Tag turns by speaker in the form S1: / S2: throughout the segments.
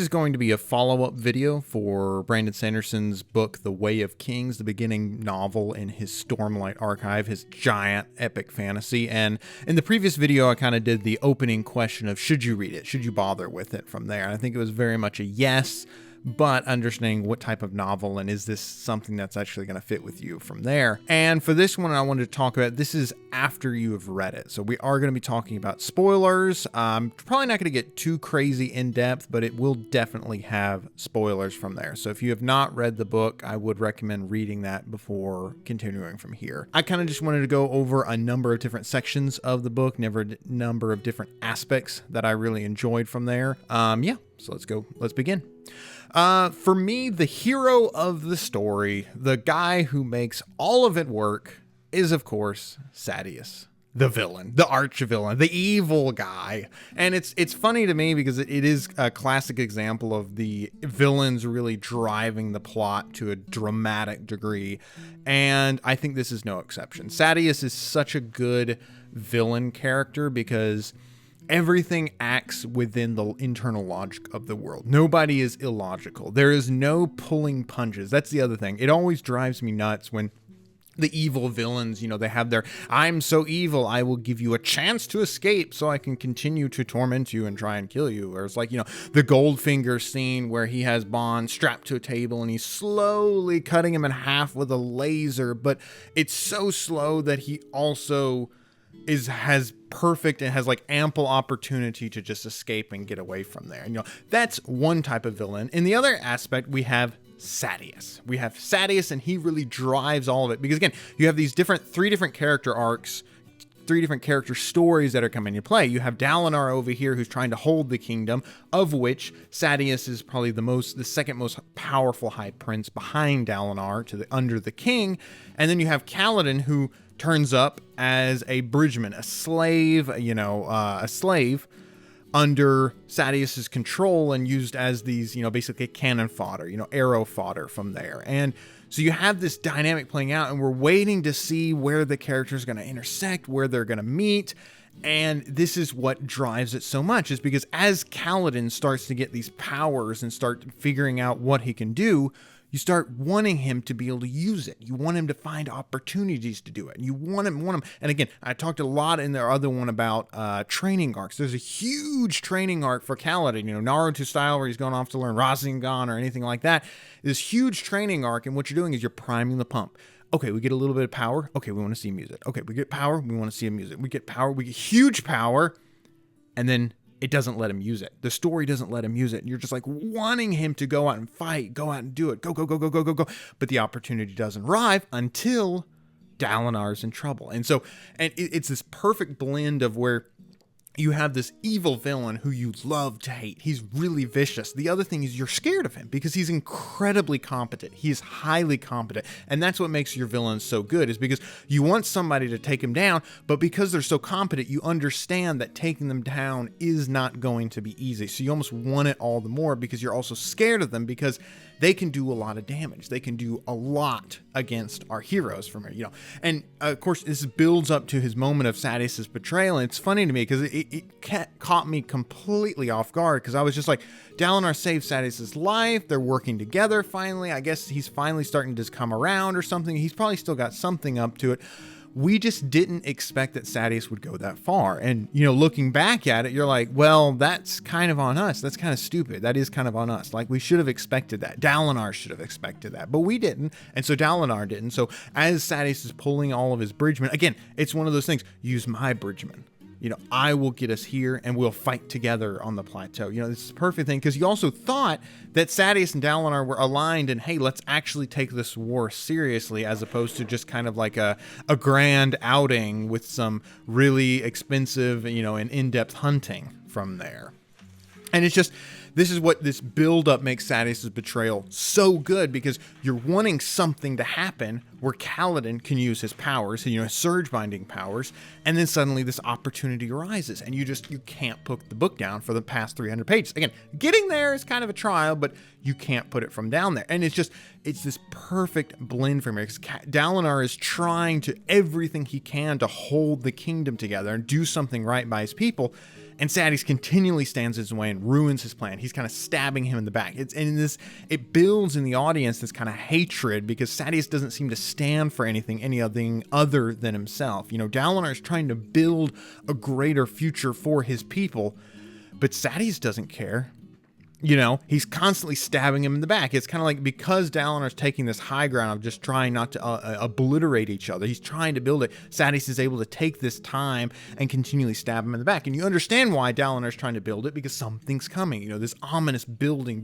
S1: This is going to be a follow-up video for Brandon Sanderson's book, The Way of Kings, the beginning novel in his Stormlight archive, his giant epic fantasy. And in the previous video, I kind of did the opening question of should you read it? Should you bother with it from there? And I think it was very much a yes, but understanding what type of novel and is this something that's actually going to fit with you from there. And for this one, I wanted to talk about, this is after you have read it. So we are going to be talking about spoilers. Probably not going to get too crazy in depth, but it will definitely have spoilers from there. So if you have not read the book, I would recommend reading that before continuing from here. I kind of just wanted to go over a number of different sections of the book, number of different aspects that I really enjoyed from there. Yeah, so let's begin. For me, the hero of the story, the guy who makes all of it work, is of course Sadeas, the villain, the arch villain, the evil guy. And it's funny to me because it is a classic example of the villains really driving the plot to a dramatic degree. And I think this is no exception. Sadeas is such a good villain character because everything acts within the internal logic of the world. Nobody is illogical. There is no pulling punches. That's the other thing. It always drives me nuts when the evil villains, they have their, I'm so evil, I will give you a chance to escape so I can continue to torment you and try and kill you. Or it's like, the Goldfinger scene where he has Bond strapped to a table and he's slowly cutting him in half with a laser, but it's so slow that he also has perfect and has like ample opportunity to just escape and get away from there. And that's one type of villain. In the other aspect, we have Sadeas. We have Sadeas, and he really drives all of it because again, you have these three different character arcs, three different character stories that are coming into play. You have Dalinar over here who's trying to hold the kingdom, of which Sadeas is probably the second most powerful high prince behind Dalinar under the king. And then you have Kaladin, who turns up as a bridgeman, a slave, a slave under Sadeas's control and used as these, basically cannon fodder, arrow fodder from there. And so you have this dynamic playing out, and we're waiting to see where the characters are going to intersect, where they're going to meet. And this is what drives it so much, is because as Kaladin starts to get these powers and start figuring out what he can do, you start wanting him to be able to use it. You want him to find opportunities to do it. You want him. And again, I talked a lot in the other one about training arcs. There's a huge training arc for Kaladin, Naruto style, where he's going off to learn Rasengan or anything like that. This huge training arc, and what you're doing is you're priming the pump. Okay, we get a little bit of power. Okay, we want to see music. Okay, we get power. We want to see music. We get power. We get huge power. And then it doesn't let him use it. The story doesn't let him use it. And you're just like wanting him to go out and fight, go out and do it, go. But the opportunity doesn't arrive until Dalinar's in trouble. And it's this perfect blend of where you have this evil villain who you love to hate. He's really vicious. The other thing is you're scared of him because he's incredibly competent. He is highly competent. And that's what makes your villains so good, is because you want somebody to take him down, but because they're so competent, you understand that taking them down is not going to be easy. So you almost want it all the more because you're also scared of them because they can do a lot of damage. They can do a lot against our heroes from here, And of course, this builds up to his moment of Sadeas' betrayal. And it's funny to me because it caught me completely off guard because I was just like, Dalinar saved Sadeas' life. They're working together finally. I guess he's finally starting to just come around or something. He's probably still got something up to it. We just didn't expect that Sadeas would go that far. And, looking back at it, you're like, well, that's kind of on us. That's kind of stupid. That is kind of on us. Like, we should have expected that. Dalinar should have expected that, but we didn't. And so Dalinar didn't. So as Sadeas is pulling all of his bridgemen, again, it's one of those things, use my bridgemen. I will get us here and we'll fight together on the plateau. This is the perfect thing because you also thought that Sadeas and Dalinar were aligned and, hey, let's actually take this war seriously as opposed to just kind of like a grand outing with some really expensive, and in-depth hunting from there. And it's just, this is what this build-up makes Sadeas' betrayal so good because you're wanting something to happen where Kaladin can use his powers, his surge binding powers, and then suddenly this opportunity arises, and you can't put the book down for the past 300 pages. Again, getting there is kind of a trial, but you can't put it from down there. And it's this perfect blend for me because Dalinar is trying to everything he can to hold the kingdom together and do something right by his people. And Sadeas continually stands in his way and ruins his plan. He's kind of stabbing him in the back. It builds in the audience this kind of hatred because Sadeas doesn't seem to stand for anything other than himself. Dalinar is trying to build a greater future for his people, but Sadeas doesn't care. He's constantly stabbing him in the back. It's kind of like, because Dalinar's taking this high ground of just trying not to obliterate each other, he's trying to build it. Sadeas is able to take this time and continually stab him in the back. And you understand why Dalinar's trying to build it, because something's coming. This ominous building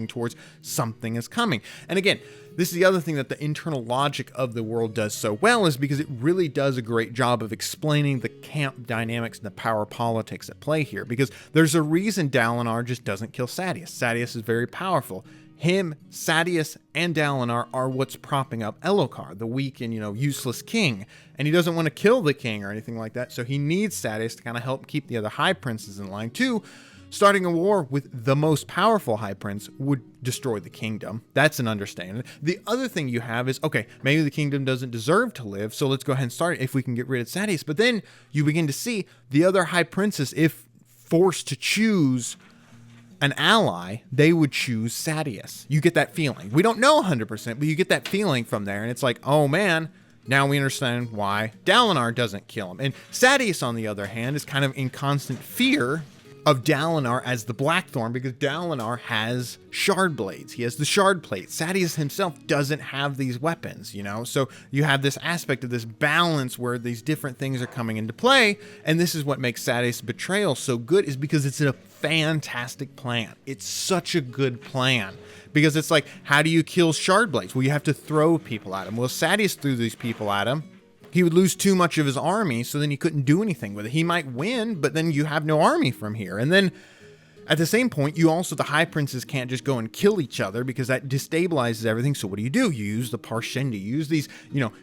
S1: towards something is coming. And again, this is the other thing that the internal logic of the world does so well, is because it really does a great job of explaining the camp dynamics and the power politics at play here. Because there's a reason Dalinar just doesn't kill Sadeas. Sadeas is very powerful. Him, Sadeas, and Dalinar are what's propping up Elhokar, the weak and, useless king. And he doesn't want to kill the king or anything like that, so he needs Sadeas to kind of help keep the other high princes in line too. Starting a war with the most powerful high prince would destroy the kingdom. That's an understanding. The other thing you have is, okay, maybe the kingdom doesn't deserve to live, so let's go ahead and start it if we can get rid of Sadeas. But then you begin to see the other high princes, if forced to choose an ally, they would choose Sadeas. You get that feeling. We don't know 100%, but you get that feeling from there, and it's like, oh man, now we understand why Dalinar doesn't kill him. And Sadeas, on the other hand, is kind of in constant fear of Dalinar as the Blackthorn, because Dalinar has shard blades. He has the shard plate. Sadeas himself doesn't have these weapons, So you have this aspect of this balance where these different things are coming into play, and this is what makes Sadeas' betrayal so good, is because it's a fantastic plan. It's such a good plan. Because it's like, how do you kill shard blades? Well, you have to throw people at him. Well, Sadeas threw these people at him. He would lose too much of his army, so then he couldn't do anything with it. He might win, but then you have no army from here. And then at the same point, the high princes can't just go and kill each other, because that destabilizes everything. So what do? You use the Parshendi, you use these,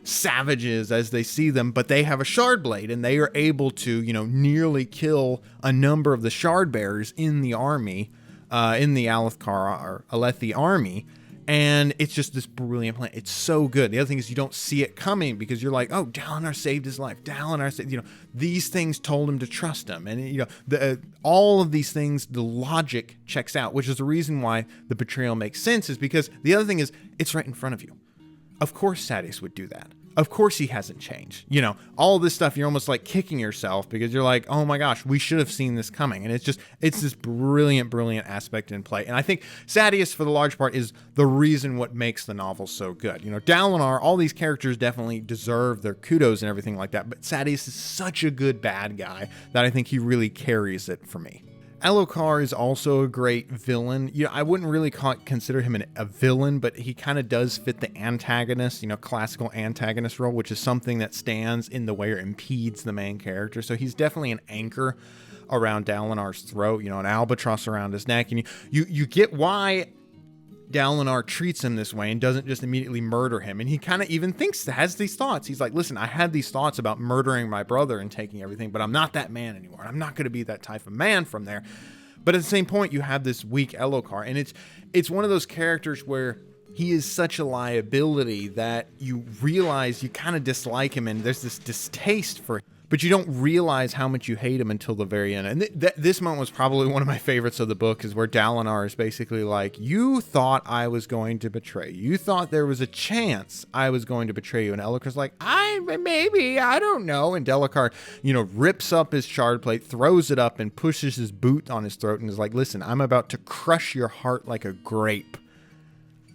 S1: savages as they see them, but they have a shard blade, and they are able to, nearly kill a number of the shard bearers in the army, in the Elhokar or Alethi army. And it's just this brilliant plan. It's so good. The other thing is, you don't see it coming, because you're like, oh, Dalinar saved his life. Dalinar saved, these things told him to trust him. And, all of these things, the logic checks out, which is the reason why the betrayal makes sense, is because the other thing is, it's right in front of you. Of course Sadeas would do that. Of course he hasn't changed. All this stuff, you're almost like kicking yourself, because you're like, oh my gosh, we should have seen this coming. And it's this brilliant aspect in play. And I think Sadeas, for the large part, is the reason what makes the novel so good. Dalinar, all these characters definitely deserve their kudos and everything like that, but Sadeas is such a good bad guy that I think he really carries it for me. Elhokar is also a great villain. I wouldn't really consider him a villain, but he kind of does fit the antagonist, classical antagonist role, which is something that stands in the way or impedes the main character. So he's definitely an anchor around Dalinar's throat, an albatross around his neck. And you get why Dalinar treats him this way and doesn't just immediately murder him. And he kind of even has these thoughts. He's like, listen, I had these thoughts about murdering my brother and taking everything, but I'm not that man anymore. I'm not going to be that type of man from there. But at the same point, you have this weak Elhokar, and it's one of those characters where he is such a liability that you realize you kind of dislike him, and there's this distaste for him. But you don't realize how much you hate him until the very end. And this moment was probably one of my favorites of the book, is where Dalinar is basically like, you thought I was going to betray you. You thought there was a chance I was going to betray you. And Elhokar's like, I don't know. And Elhokar, rips up his shard plate, throws it up, and pushes his boot on his throat and is like, listen, I'm about to crush your heart like a grape.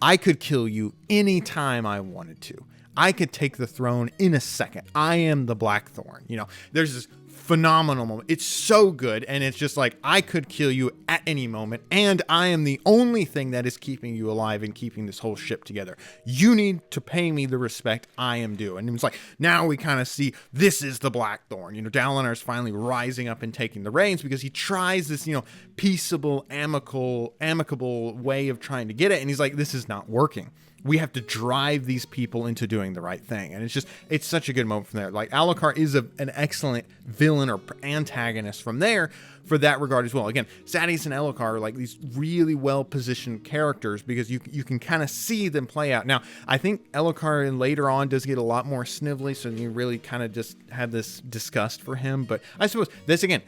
S1: I could kill you anytime I wanted to. I could take the throne in a second. I am the Blackthorn. There's this phenomenal moment. It's so good. And it's just like, I could kill you at any moment. And I am the only thing that is keeping you alive and keeping this whole ship together. You need to pay me the respect I am due. And it's like, now we kind of see this is the Blackthorn. Dalinar is finally rising up and taking the reins, because he tries this, peaceable, amicable way of trying to get it. And he's like, this is not working. we have to drive these people into doing the right thing. And it's such a good moment from there. Like, Elhokar is an excellent villain or antagonist from there for that regard as well. Again, Sadeas and Elhokar are like these really well-positioned characters because you can kind of see them play out. Now, I think Elhokar later on does get a lot more snivelly, so you really kind of just have this disgust for him. But I suppose this, again,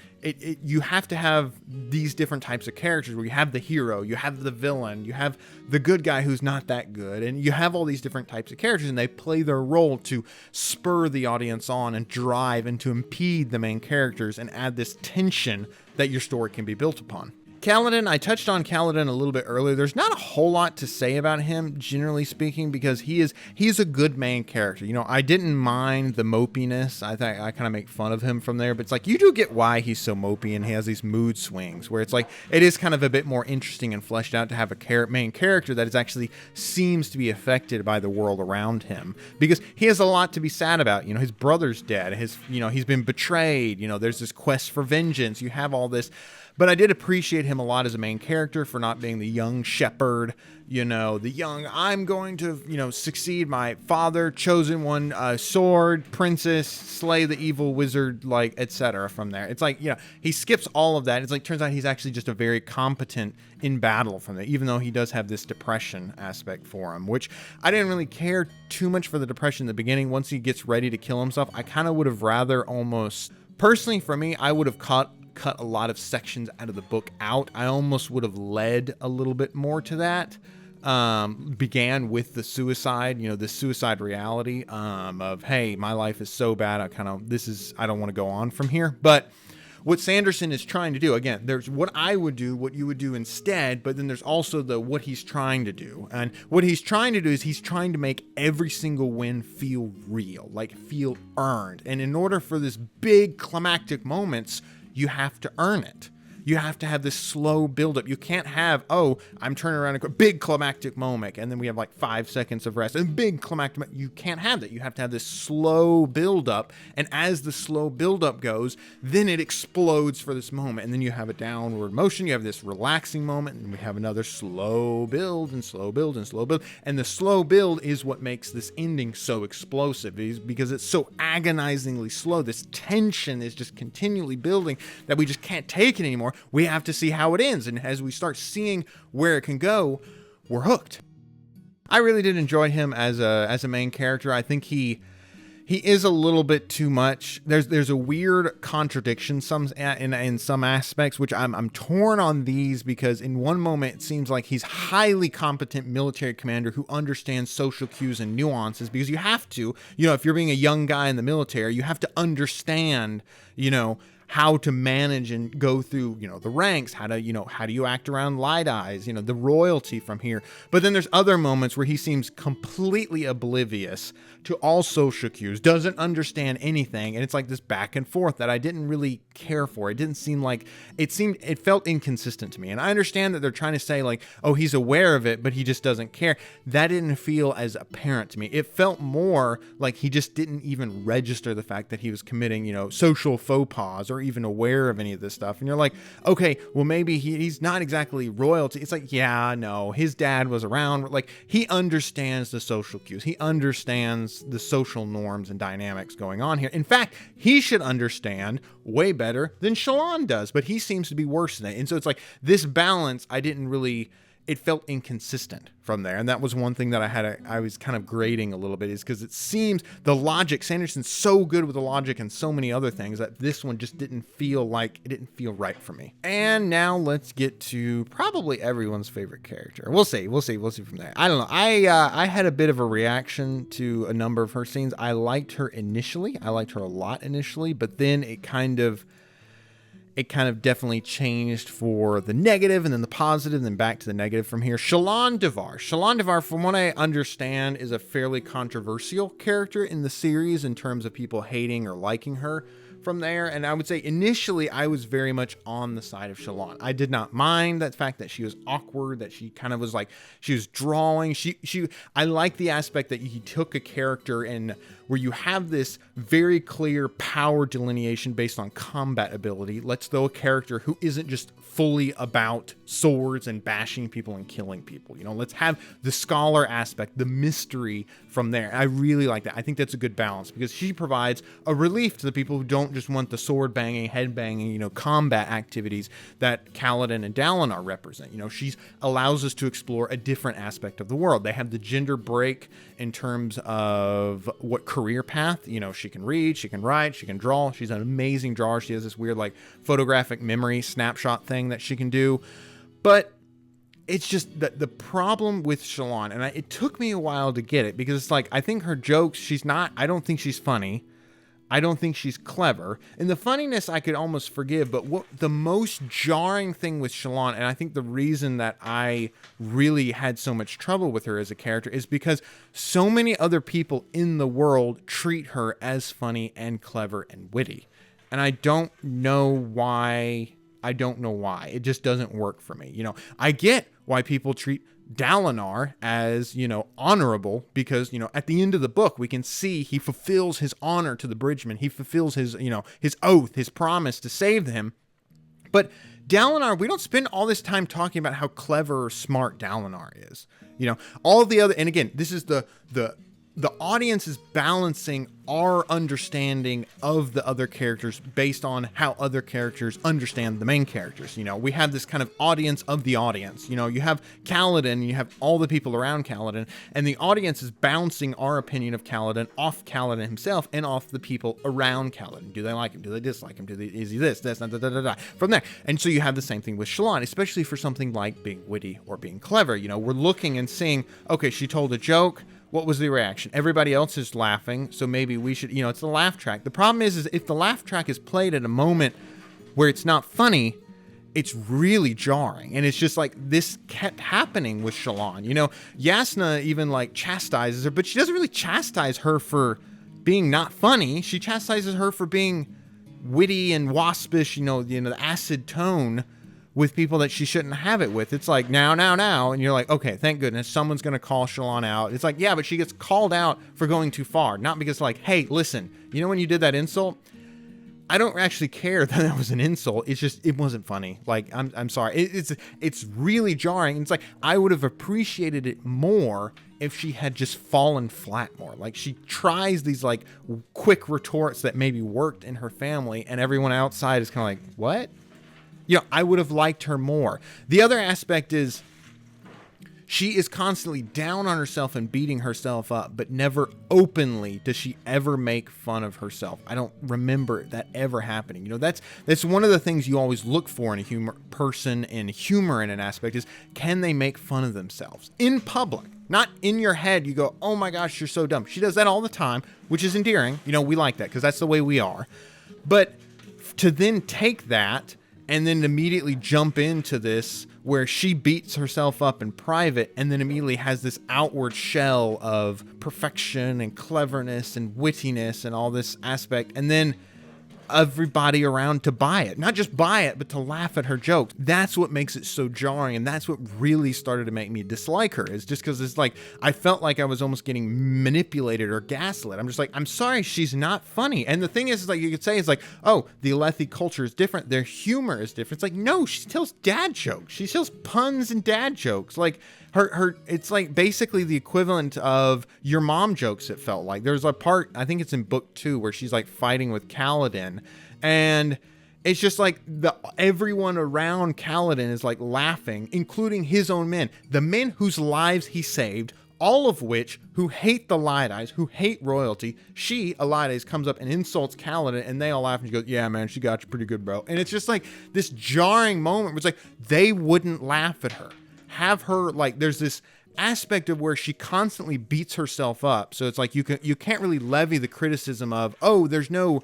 S1: you have to have these different types of characters where you have the hero, you have the villain, you have the good guy who's not that good, and you have all these different types of characters, and they play their role to spur the audience on and drive and to impede the main characters and add this tension that your story can be built upon. Kaladin, I touched on Kaladin a little bit earlier. There's not a whole lot to say about him, generally speaking, because he's a good main character. You know, I didn't mind the mopiness. I think I kind of make fun of him from there, but it's like, you do get why he's so mopey and he has these mood swings where it's like, it is kind of a bit more interesting and fleshed out to have a main character that is actually seems to be affected by the world around him, because he has a lot to be sad about. You know, his brother's dead. He's been betrayed. You know, there's this quest for vengeance. You have all this. But I did appreciate him a lot as a main character for not being the young shepherd, you know, the young, I'm going to, you know, succeed my father, chosen one, sword, princess, slay the evil wizard, like, etc. from there. It's like, you know, he skips all of that. It's like, turns out he's actually just a very competent in battle from there, even though he does have this depression aspect for him, which I didn't really care too much for the depression in the beginning. Once he gets ready to kill himself, I kind of would have rather almost, personally for me, I would have cut a lot of sections out of the book out. I almost would have led a little bit more to that. Began with the suicide, you know, the suicide reality of, hey, my life is so bad. I don't want to go on from here. But what Sanderson is trying to do, again, there's what I would do, what you would do instead, but then there's also what he's trying to do. And what he's trying to do is he's trying to make every single win feel real, like feel earned. And in order for this big climactic moments, you have to earn it. You have to have this slow buildup. You can't have, oh, I'm turning around a big climactic moment, and then we have like 5 seconds of rest, and big climactic moment. You can't have that. You have to have this slow buildup, and as the slow buildup goes, then it explodes for this moment, and then you have a downward motion. You have this relaxing moment, and we have another slow build, and slow build, and slow build, and the slow build is what makes this ending so explosive, because it's so agonizingly slow. This tension is just continually building that we just can't take it anymore. We have to see how it ends, and as we start seeing where it can go, we're hooked. I really did enjoy him as a main character. I think he is a little bit too much. There's a weird contradiction in some aspects, which I'm torn on these, because in one moment it seems like he's highly competent military commander who understands social cues and nuances, because you have to, you know, if you're being a young guy in the military, you have to understand, you know, how to manage and go through, you know, the ranks, how do you act around light eyes, you know, the royalty from here. But then there's other moments where he seems completely oblivious to all social cues, doesn't understand anything, and it's like this back and forth that I didn't really care for. It didn't seem like, it felt inconsistent to me. And I understand that they're trying to say like, oh, he's aware of it, but he just doesn't care. That didn't feel as apparent to me. It felt more like he just didn't even register the fact that he was committing, you know, social faux pas, or even aware of any of this stuff. And you're like, okay, well, maybe he's not exactly royalty. It's like, yeah, no, his dad was around. Like, he understands the social cues. He understands the social norms and dynamics going on here. In fact, he should understand way better than Shallan does, but he seems to be worse than it. And so it's like this balance, it felt inconsistent from there. And that was one thing that I was kind of grading a little bit, is because it seems the logic, Sanderson's so good with the logic and so many other things, that this one just didn't feel right for me. And now let's get to probably everyone's favorite character. We'll see from there. I don't know. I had a bit of a reaction to a number of her scenes. I liked her initially. I liked her a lot initially, but then it kind of definitely changed for the negative, and then the positive, and then back to the negative from here. Shallan Devar, from what I understand, is a fairly controversial character in the series in terms of people hating or liking her from there. And I would say initially I was very much on the side of Shallan. I did not mind that fact that she was awkward, that she kind of was like, she was drawing. I like the aspect that he took a character and where you have this very clear power delineation based on combat ability. Let's throw a character who isn't just fully about swords and bashing people and killing people. You know, let's have the scholar aspect, the mystery from there. I really like that. I think that's a good balance because she provides a relief to the people who don't just want the sword banging, head banging, you know, combat activities that Kaladin and Dalinar represent. You know, she allows us to explore a different aspect of the world. They have the gender break in terms of what career path, you know, she can read, she can write, she can draw. She's an amazing drawer. She has this weird like photographic memory snapshot thing that she can do. But it's just that the problem with Shallan, and it took me a while to get it because it's like, I think her jokes, I don't think she's funny. I don't think she's clever. And the funniness I could almost forgive, but what the most jarring thing with Shallan, and I think the reason that I really had so much trouble with her as a character is because so many other people in the world treat her as funny and clever and witty. And I don't know why. It just doesn't work for me. You know, I get why people treat Dalinar as, you know, honorable because, you know, at the end of the book, we can see he fulfills his honor to the Bridgeman. He fulfills his, you know, his oath, his promise to save them. But Dalinar, we don't spend all this time talking about how clever or smart Dalinar is. You know, all the other, and again, this is the audience is balancing our understanding of the other characters based on how other characters understand the main characters. You know, we have this kind of audience of the audience. You know, you have Kaladin, you have all the people around Kaladin, and the audience is bouncing our opinion of Kaladin off Kaladin himself and off the people around Kaladin. Do they like him? Do they dislike him? Is he this, da, da, da, da, da, from there? And so you have the same thing with Shallan, especially for something like being witty or being clever. You know, we're looking and seeing, okay, she told a joke. What was the reaction? Everybody else is laughing, so maybe we should, you know, it's the laugh track. The problem is if the laugh track is played at a moment where it's not funny, it's really jarring. And it's just like this kept happening with Shallan. You know, Yasna even like chastises her, but she doesn't really chastise her for being not funny. She chastises her for being witty and waspish, you know, the acid tone with people that she shouldn't have it with. It's like, now. And you're like, okay, thank goodness someone's going to call Shallan out. It's like, yeah, but she gets called out for going too far. Not because like, hey, listen, you know when you did that insult? I don't actually care that that was an insult. It's just, it wasn't funny. Like, I'm sorry. It's really jarring. It's like, I would have appreciated it more if she had just fallen flat more. Like, she tries these like quick retorts that maybe worked in her family and everyone outside is kind of like, what? You know, I would have liked her more. The other aspect is she is constantly down on herself and beating herself up, but never openly does she ever make fun of herself. I don't remember that ever happening. You know, that's one of the things you always look for in a humor person and humor in an aspect is, can they make fun of themselves in public? Not in your head. You go, oh my gosh, you're so dumb. She does that all the time, which is endearing. You know, we like that because that's the way we are. But to then take that and then immediately jump into this where she beats herself up in private and then immediately has this outward shell of perfection and cleverness and wittiness and all this aspect. And then everybody around to buy it. Not just buy it, but to laugh at her jokes. That's what makes it so jarring. And that's what really started to make me dislike her. Is just because it's like, I felt like I was almost getting manipulated or gaslit. I'm just like, I'm sorry, she's not funny. And the thing is like, you could say is like, oh, the Alethi culture is different. Their humor is different. It's like, no, she tells dad jokes. She tells puns and dad jokes. Like her, it's like basically the equivalent of your mom jokes. It felt like there's a part, I think it's in book 2 where she's like fighting with Kaladin. And it's just like everyone around Kaladin is like laughing, including his own men, the men whose lives he saved, all of which who hate the Lighties, who hate royalty. She, Lighties, comes up and insults Kaladin, and they all laugh and she goes, yeah, man, she got you pretty good, bro. And it's just like this jarring moment where it's like they wouldn't laugh at her. Have her like, there's this aspect of where she constantly beats herself up. So it's like you can't really levy the criticism of, oh, there's no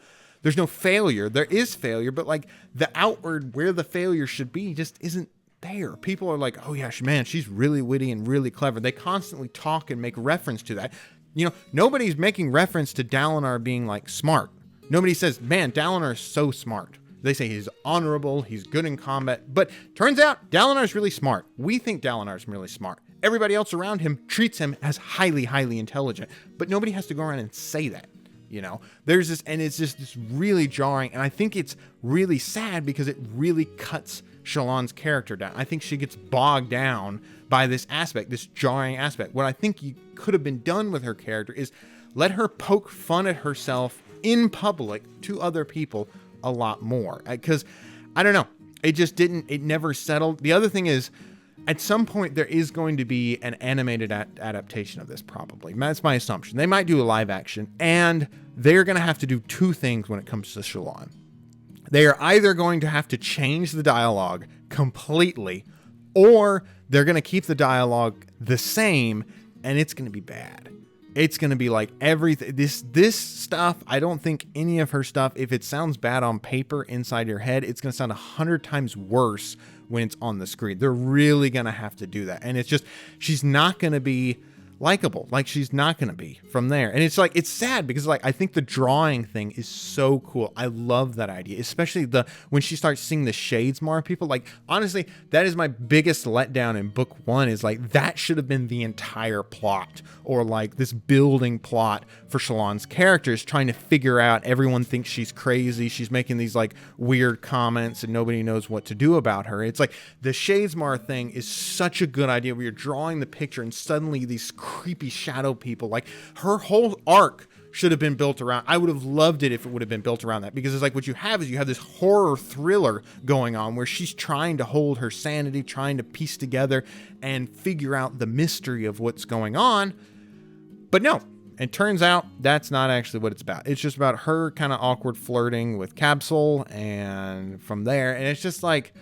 S1: failure. There is failure, but like the outward where the failure should be just isn't there. People are like, oh yeah, man, she's really witty and really clever. They constantly talk and make reference to that. You know, nobody's making reference to Dalinar being like smart. Nobody says, man, Dalinar is so smart. They say he's honorable, he's good in combat, but turns out Dalinar's really smart. We think Dalinar's really smart. Everybody else around him treats him as highly, highly intelligent, but nobody has to go around and say that. you know? There's this, and it's just this really jarring, and I think it's really sad because it really cuts Shallan's character down. I think she gets bogged down by this aspect, this jarring aspect. What I think you could have been done with her character is let her poke fun at herself in public to other people a lot more. Because, I don't know, it never settled. The other thing is, at some point, there is going to be an animated adaptation of this, probably. That's my assumption. They might do a live action, and they're going to have to do two things when it comes to Shallan. They are either going to have to change the dialogue completely, or they're going to keep the dialogue the same, and it's going to be bad. It's going to be like everything. This stuff, I don't think any of her stuff, if it sounds bad on paper inside your head, it's going to sound 100 times worse when it's on the screen. They're really going to have to do that. And it's just, she's not going to be likable. Like, she's not going to be from there. And it's like, it's sad because like, I think the drawing thing is so cool. I love that idea, especially when she starts seeing the shades more people. Like, honestly, that is my biggest letdown in book 1, is like, that should have been the entire plot, or like this building plot for Shallan's characters, trying to figure out, everyone thinks she's crazy. She's making these like weird comments and nobody knows what to do about her. It's like the Shadesmar thing is such a good idea where you're drawing the picture and suddenly these creepy shadow people, like her whole arc should have been built around. I would have loved it if it would have been built around that, because it's like what you have is you have this horror thriller going on where she's trying to hold her sanity, trying to piece together and figure out the mystery of what's going on. But no, it turns out that's not actually what it's about. It's just about her kind of awkward flirting with Capsule, and from there, and it's just like,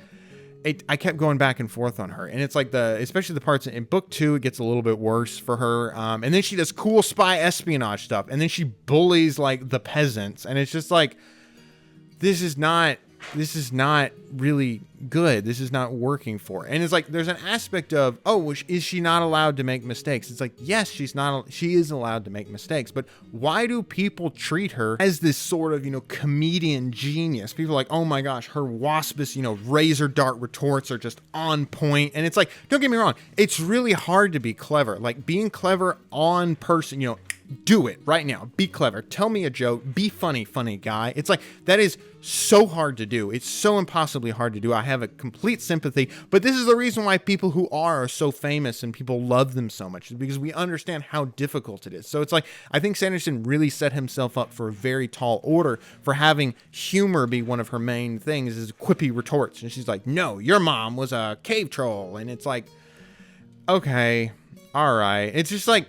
S1: I kept going back and forth on her, and it's like especially the parts in book 2, it gets a little bit worse for her. And then she does cool spy espionage stuff, and then she bullies like the peasants, and it's just like, this is not really good. This is not working for her. And it's like, there's an aspect of, oh, is she not allowed to make mistakes? It's like, yes, she is allowed to make mistakes, but why do people treat her as this sort of, comedian genius? People are like, oh my gosh, her waspish, razor dart retorts are just on point. And it's like, don't get me wrong, it's really hard to be clever. Like, being clever on person, do it right now. Be clever. Tell me a joke. Be funny guy. It's like, that is so hard to do. It's so impossibly hard to do. I have a complete sympathy, but this is the reason why people who are so famous and people love them so much, is because we understand how difficult it is. So it's like, I think Sanderson really set himself up for a very tall order for having humor be one of her main things, is quippy retorts. And she's like, no, your mom was a cave troll. And it's like, okay, all right. It's just like,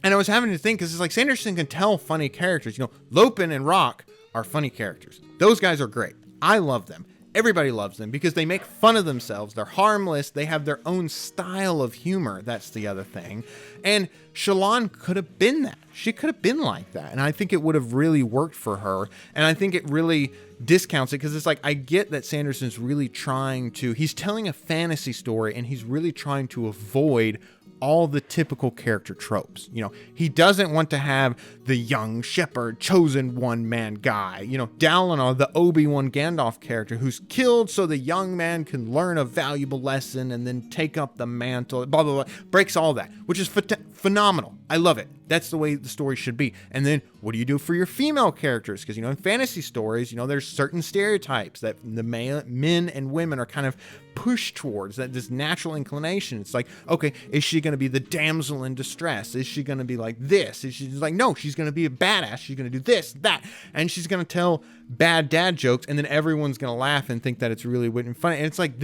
S1: and I was having to think, because it's like, Sanderson can tell funny characters. Lopin and Rock are funny characters. Those guys are great. I love them. Everybody loves them because they make fun of themselves. They're harmless. They have their own style of humor. That's the other thing. And Shallan could have been that. She could have been like that. And I think it would have really worked for her. And I think it really discounts it, because it's like, I get that Sanderson's really he's telling a fantasy story, and he's really trying to avoid all the typical character tropes. He doesn't want to have the young shepherd, chosen one man guy, Dalinar, the Obi-Wan Gandalf character who's killed so the young man can learn a valuable lesson and then take up the mantle, blah, blah, blah. Breaks all that, which is phenomenal. I love it. That's the way the story should be. And then what do you do for your female characters? Because, in fantasy stories, there's certain stereotypes that the men and women are kind of pushed towards, that this natural inclination. It's like, okay, is she going to be the damsel in distress? Is she going to be like this? Is she like, no, she's going to be a badass. She's going to do this, that, and she's going to tell bad dad jokes, and then everyone's going to laugh and think that it's really witty and funny. And it's like,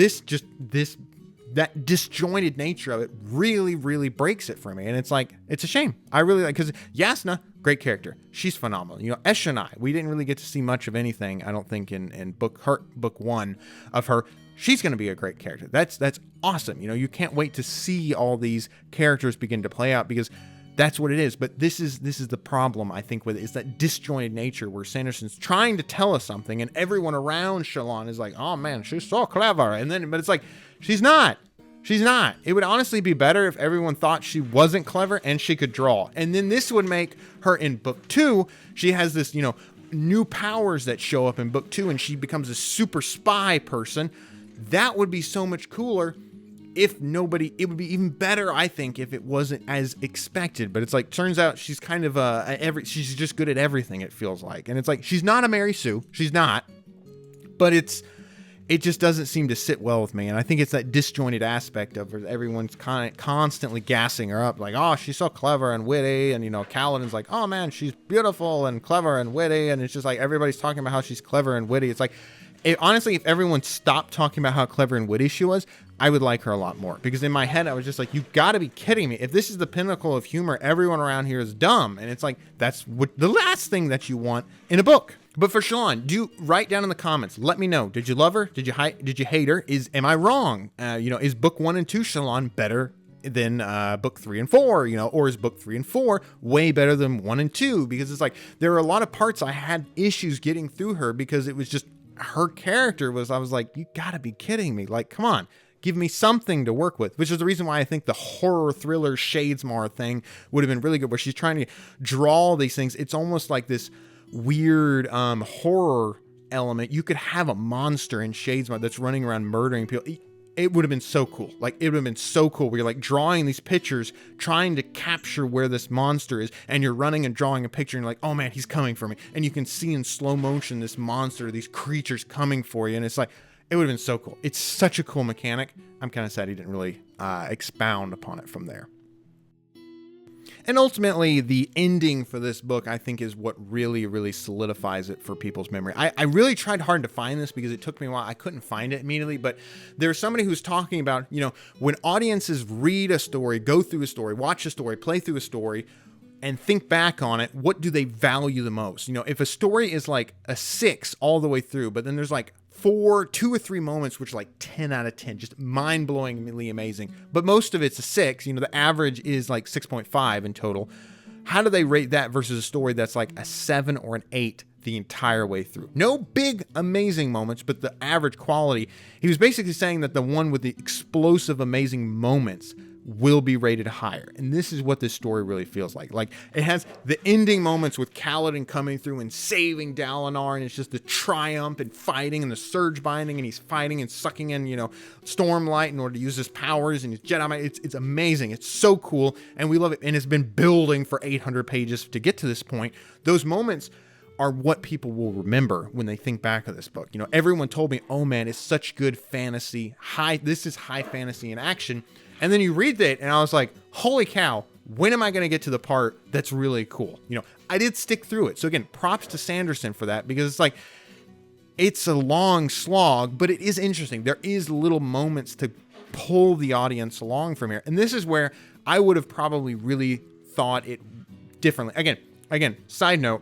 S1: that disjointed nature of it really, really breaks it for me. And it's like, it's a shame. I really like, because Yasna, great character. She's phenomenal. Eshonai, we didn't really get to see much of anything, I don't think, in book 1 of her. She's going to be a great character. That's awesome. You can't wait to see all these characters begin to play out, because that's what it is. But this is the problem, I think, with it, is that disjointed nature where Sanderson's trying to tell us something, and everyone around Shallan is like, oh man, she's so clever. But it's like, she's not. She's not. It would honestly be better if everyone thought she wasn't clever and she could draw. And then this would make her, in book 2, she has this, new powers that show up in book 2, and she becomes a super spy person. That would be so much cooler if nobody, it would be even better, I think, if it wasn't as expected. But it's like, turns out she's kind of she's just good at everything, it feels like. And it's like, she's not a Mary Sue. She's not. But it just doesn't seem to sit well with me. And I think it's that disjointed aspect of everyone's constantly gassing her up. Like, oh, she's so clever and witty. And, Kaladin's like, oh, man, she's beautiful and clever and witty. And it's just like, everybody's talking about how she's clever and witty. It's like, honestly, if everyone stopped talking about how clever and witty she was, I would like her a lot more. Because in my head, I was just like, you got to be kidding me. If this is the pinnacle of humor, everyone around here is dumb. And it's like, that's the last thing that you want in a book. But for Shallan, do write down in the comments. Let me know. Did you love her? Did you hate her? Am I wrong? Is book 1 and 2 Shallan better than book 3 and 4? Or is book 3 and 4 way better than 1 and 2? Because it's like, there are a lot of parts I had issues getting through her because it was just, her character was, I was like, you gotta be kidding me. Like, come on, give me something to work with, which is the reason why I think the horror thriller Shadesmar thing would have been really good, where she's trying to draw these things. It's almost like this weird horror element. You could have a monster in Shadesmar that's running around murdering people. It would have been so cool. Like, it would have been so cool where you're like drawing these pictures, trying to capture where this monster is, and you're running and drawing a picture and you're like, oh man, he's coming for me. And you can see in slow motion this monster, these creatures coming for you. And it's like, it would have been so cool. It's such a cool mechanic. I'm kind of sad he didn't really expound upon it from there. And ultimately, the ending for this book, I think, is what really, really solidifies it for people's memory. I really tried hard to find this because it took me a while. I couldn't find it immediately, but there's somebody who's talking about, when audiences read a story, go through a story, watch a story, play through a story, and think back on it, what do they value the most? If a story is like a 6 all the way through, but then there's like 2 or 3 moments which are like 10 out of 10, just mind-blowingly amazing, but most of it's a 6. The average is like 6.5 in total. How do they rate that versus a story that's like a 7 or an 8 the entire way through? No big amazing moments, but the average quality. He was basically saying that the one with the explosive amazing moments will be rated higher. And this is what this story really feels like. Like, it has the ending moments with Kaladin coming through and saving Dalinar, and it's just the triumph and fighting and the surge binding, and he's fighting and sucking in, Stormlight in order to use his powers and his Jedi. It's amazing. It's so cool, and we love it. And it's been building for 800 pages to get to this point. Those moments are what people will remember when they think back of this book. Everyone told me, oh man, it's such good fantasy. This is high fantasy in action. And then you read it, and I was like, holy cow, when am I going to get to the part that's really cool? I did stick through it. So again, props to Sanderson for that, because it's like, it's a long slog, but it is interesting. There is little moments to pull the audience along from here. And this is where I would have probably really thought it differently. Again, side note,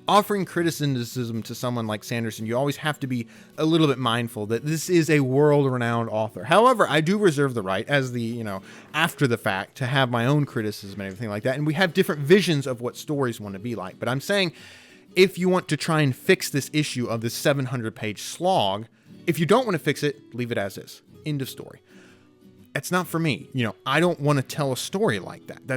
S1: offering criticism to someone like Sanderson, you always have to be a little bit mindful that this is a world-renowned author. However, I do reserve the right, as the, after the fact, to have my own criticism and everything like that. And we have different visions of what stories want to be like. But I'm saying, if you want to try and fix this issue of this 700-page slog, if you don't want to fix it, leave it as is. End of story. It's not for me. I don't want to tell a story like that.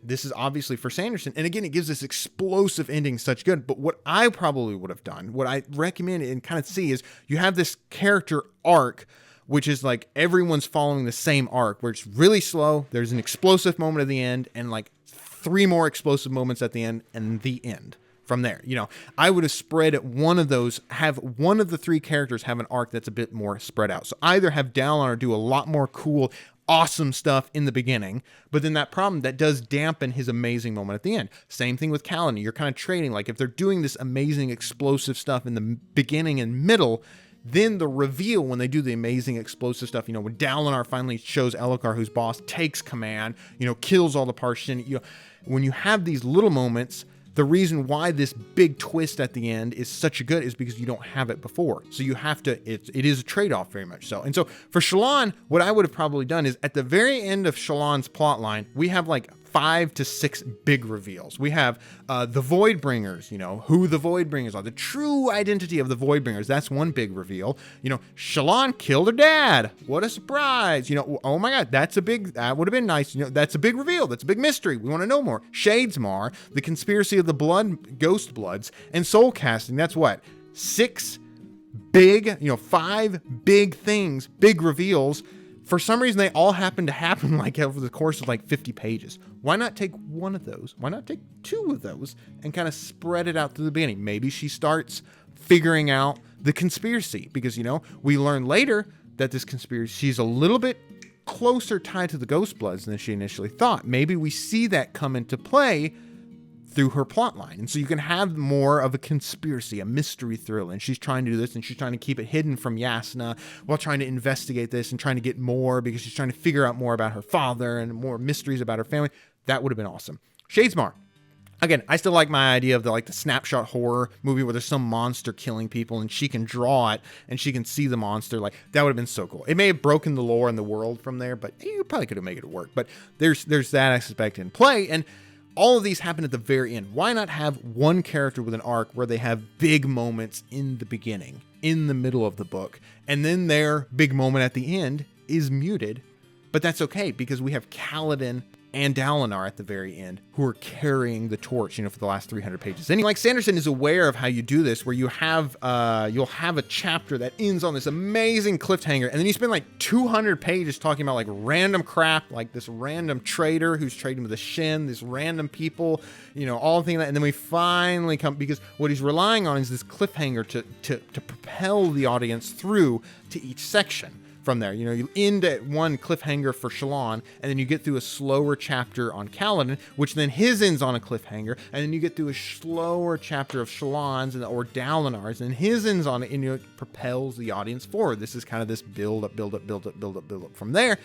S1: This is obviously for Sanderson. And again, it gives this explosive ending such good. But what I probably would have done, what I recommend and kind of see, is you have this character arc, which is like everyone's following the same arc, where it's really slow. There's an explosive moment at the end, and like 3 more explosive moments at the end, and the end. From there, I would have spread one of those, have one of the 3 characters have an arc that's a bit more spread out. So either have Dalinar do a lot more cool, awesome stuff in the beginning, but then that does dampen his amazing moment at the end. Same thing with Kaladin. You're kind of trading, like if they're doing this amazing explosive stuff in the beginning and middle, then the reveal when they do the amazing explosive stuff, when Dalinar finally shows Elhokar who's boss, takes command, kills all the Parshin, when you have these little moments, the reason why this big twist at the end is such a good is because you don't have it before. So you have to, it is a trade-off very much so. And so for Shallan, what I would have probably done is at the very end of Shallan's plot line, we have like 5 to 6 big reveals. We have the Voidbringers, who the Voidbringers are, the true identity of the Voidbringers. That's one big reveal. Shallan killed her dad. What a surprise. Oh my God, that would have been nice. That's a big reveal. That's a big mystery. We want to know more. Shadesmar, the conspiracy of the Ghost Bloods, and Soul Casting. That's what? 6 big, 5 big things, big reveals For some reason, they all happen to happen like over the course of like 50 pages. Why not take one of those? Why not take two of those and kind of spread it out through the beginning? Maybe she starts figuring out the conspiracy because, you know, we learn later that this conspiracy, she's a little bit closer tied to the Ghostbloods than she initially thought. Maybe we see that come into play through her plot line. And so you can have more of a conspiracy, a mystery thriller. And she's trying to do this and she's trying to keep it hidden from Yasna while trying to investigate this and trying to get more because she's trying to figure out more about her father and more mysteries about her family. That would have been awesome. Shadesmar. Again, I still like my idea of the snapshot horror movie where there's some monster killing people and she can draw it and she can see the monster. Like, that would have been so cool. It may have broken the lore and the world from there, but you probably could have made it work. But there's that aspect in play, and all of these happen at the very end. Why not have one character with an arc where they have big moments in the beginning, in the middle of the book, and then their big moment at the end is muted? But that's okay because we have Kaladin and Dalinar at the very end who are carrying the torch, you know, for the last 300 pages. And like Sanderson is aware of how you do this, where you have you'll have a chapter that ends on this amazing cliffhanger, and then you spend like 200 pages talking about like random crap, like this random trader who's trading with a Shin, this random people, you know, all things like that. And then we finally come, because what he's relying on is this cliffhanger to propel the audience through to each section. From there, you know, you end at one cliffhanger for Shallan, and then you get through a slower chapter on Kaladin, which then his ends on a cliffhanger, and then you get through a slower chapter of Shallan's or Dalinar's, and his ends on it, and it propels the audience forward. This is kind of this build up from there.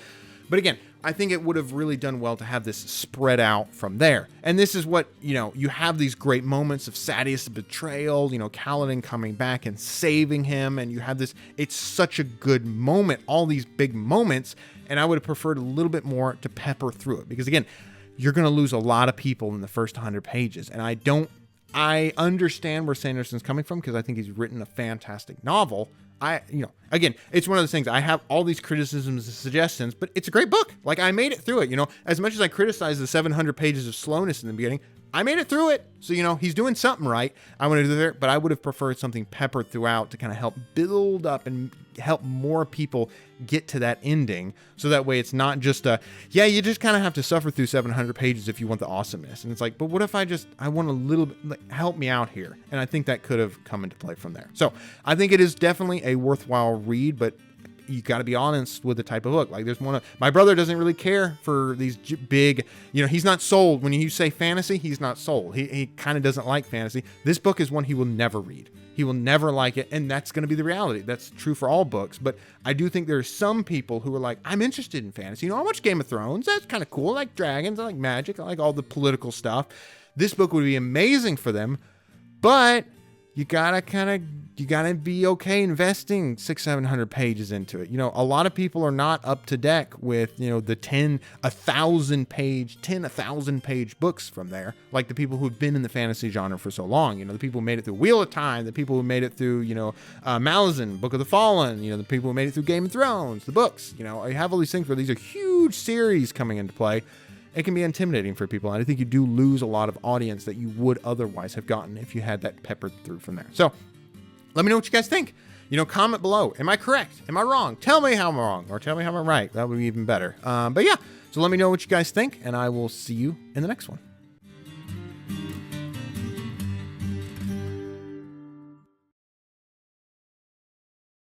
S1: But again, I think it would have really done well to have this spread out from there. And this is what, you know, you have these great moments of Sadeas' betrayal, you know, Kaladin coming back and saving him. And you have this, it's such a good moment, all these big moments. And I would have preferred a little bit more to pepper through it. Because again, you're going to lose a lot of people in the first 100 pages. And I understand where Sanderson's coming from because I think he's written a fantastic novel. Again, it's one of those things. I have all these criticisms and suggestions, but it's a great book. Like, I made it through it, you know, as much as I criticized the 700 pages of slowness in the beginning, I made it through it. So, you know, he's doing something right. I want to do that, but I would have preferred something peppered throughout to kind of help build up and help more people get to that ending. So that way it's not just you just kind of have to suffer through 700 pages if you want the awesomeness. And it's like, but what if I want a little bit, like, help me out here. And I think that could have come into play from there. So I think it is definitely a worthwhile read, but you got to be honest with the type of book. Like, there's my brother doesn't really care for these big, you know, he's not sold. When you say fantasy, he's not sold. He kind of doesn't like fantasy. This book is one he will never read. He will never like it. And that's going to be the reality. That's true for all books. But I do think there are some people who are like, I'm interested in fantasy. You know, I watch Game of Thrones. That's kind of cool. I like dragons. I like magic. I like all the political stuff. This book would be amazing for them. But you gotta be okay investing 600-700 pages into it. You know, a lot of people are not up to deck with, you know, the 1,000 page books from there. Like the people who've been in the fantasy genre for so long, you know, the people who made it through Wheel of Time, the people who made it through, you know, Malazan, Book of the Fallen, you know, the people who made it through Game of Thrones, the books, you know, I have all these things where these are huge series coming into play. It can be intimidating for people, and I think you do lose a lot of audience that you would otherwise have gotten if you had that peppered through from there. So let me know what you guys think. You know, comment below. Am I correct? Am I wrong? Tell me how I'm wrong, or tell me how I'm right. That would be even better. But yeah, so let me know what you guys think, and I will see you in the next one.